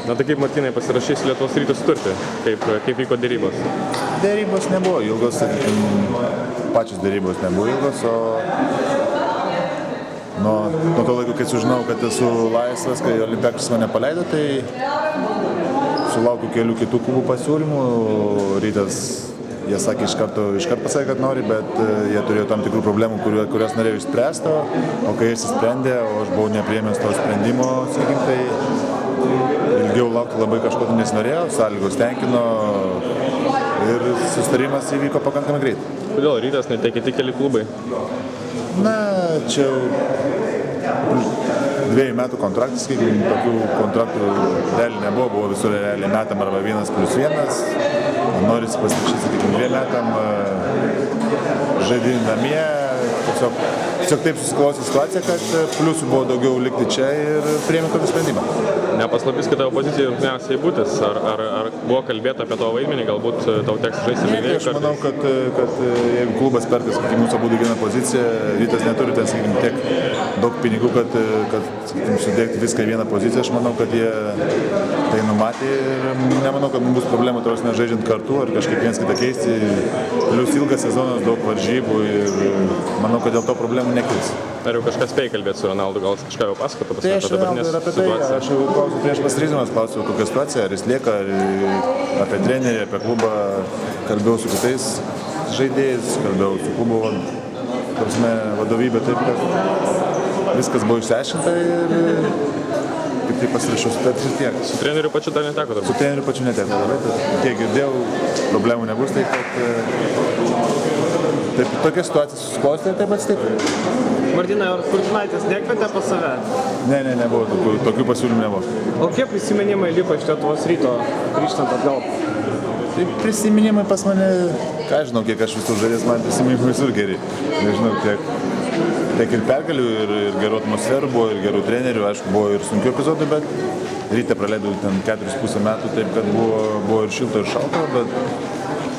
Na tai kaip Martynai pasirašys Lietuvos Ryto sutartį? Kaip vyko dėrybos? Dėrybos nebuvo ilgos, sakykime, pačios dėrybos nebuvo ilgos, o nuo to laiko, kai sužinau, kad esu laisvas, kai Olimpiakas mane paleido, tai sulaukiu kelių kitų klubų pasiūlymų. Rytas, jie sakė, iš karto pasakė, kad nori, bet jie turėjo tam tikrų problemų, kurias norėjo išspręsti, o kai jis įsprendė, o aš buvau nepriėmęs to sprendimo, sakykime, tai ilgiau laukti labai kažko nesinorėjau, sąlygos tenkino ir susitarimas įvyko pakankamai greit. Kodėl Rytas, ne tie kiti keli klubai? Na, čia 2 metų kontraktas, sakykime, tokių kontraktų realiai nebuvo, buvo visur realiai metam arba 1+1. Norisi pasirašyti, sakykime, 2 metam žaidimą namie. Tiesiog taip susiklostė situacija, kad pliusų buvo daugiau likti čia ir priėmė tokį sprendimą. Nepaslapys, kad tavo pozicija rungtyniausiai būtis. Ar buvo kalbėta apie tavo vaidmenį, galbūt tau teks žaisti žaidėjų? Aš manau, kad jeigu klubas perka, sakykime, mūsų abudu vieną poziciją, Rytas neturi ten, sakykime, tiek daug pinigų, kad sakykime, sudėkti viską į vieną poziciją. Aš manau, kad jie tai numatė ir nemanau, kad mums bus problemų tavęs nežaidžiant kartu ar kažkaip viens kitą keisti. Plius ilgas sezonas, daug varžybų ir manau, kad dėl to problemų nekils. Ar jau kažkas spėjo kalbėti su Ronaldu, gal kažką jau pasakotų Tai aš Ronaldu ir apie tai, aš jau klausiu prieš pasiryžimas, klausiu kokią situaciją, ar jis lieka, ar apie trenerį, apie klubą, kalbėjau su kitais žaidėjais, kalbėjau su klubo vadovybė, taip kad viskas buvo išsiaiškinta ir tik tai pasirašiau sutartį ir tiek. Su treneriu pačiu dar neteko? Su treneriu pačiu neteko, tiek girdėjau, problemų nebus, tai kad tokia situacija susiklostė ir taip atsitiko. Martynai, ar Kurtinaitis nekvietė pas save? Ne, nebuvo, tokių pasiūlymų nebuvo. O kiek prisiminimai liko iš Lietuvos Ryto grįžtant atgal? Tai prisiminimai pas mane, ką žinau, kiek aš visur žaidęs, man prisiminimai visur geri. Nežinau, tiek ir pergalių, ir gerų atmosferų buvo, ir gerų trenerių, aišku, buvo ir sunkių epizodų, bet Ryte praleidau ten 4,5 metų, taip kad buvo ir šilta, ir šalta,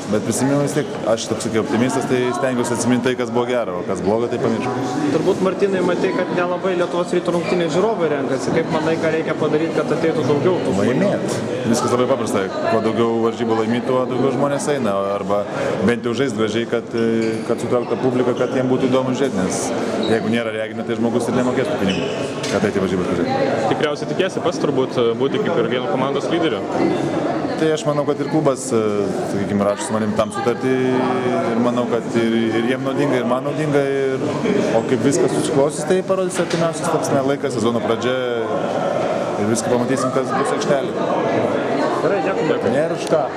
bet prisimenu vis tiek, aš toks kaip optimistas, tai stengiuosi atsiminti tai, kas buvo gero, o kas blogo, tai pamiršau. Turbūt, Martynai, matai, kad nelabai Lietuvos Ryto rungtynė žiūrovai renkasi. Kaip manai, ką reikia padaryti, kad ateitų daugiau tų žmonių? Laimėti. Viskas labai paprasta. Kuo daugiau varžybų laimėtų, tuo daugiau žmonės eina. Arba bent jau žaisti gražiai, kad sutrauktų publiką, kad jiems būtų įdomu žiūrėti. Nes jeigu nėra reginio, tai žmogus ir nemokės tų pinigų, kad eiti varžybas pažiūrėti. Tikriausiai tikėsi pats turbūt būti kaip ir vieno komandos lyderiu. Tai aš manau, kad ir klubas, sakykime, rašo su manim tam sutartį ir manau, kad ir jiem naudinga, ir man naudinga. O kaip viskas susiklostys, tai parodys artimiausias laikas, sezono pradžia ir viską pamatysim, kas bus aikštelė. Gerai, dėkui. Nėra už ką.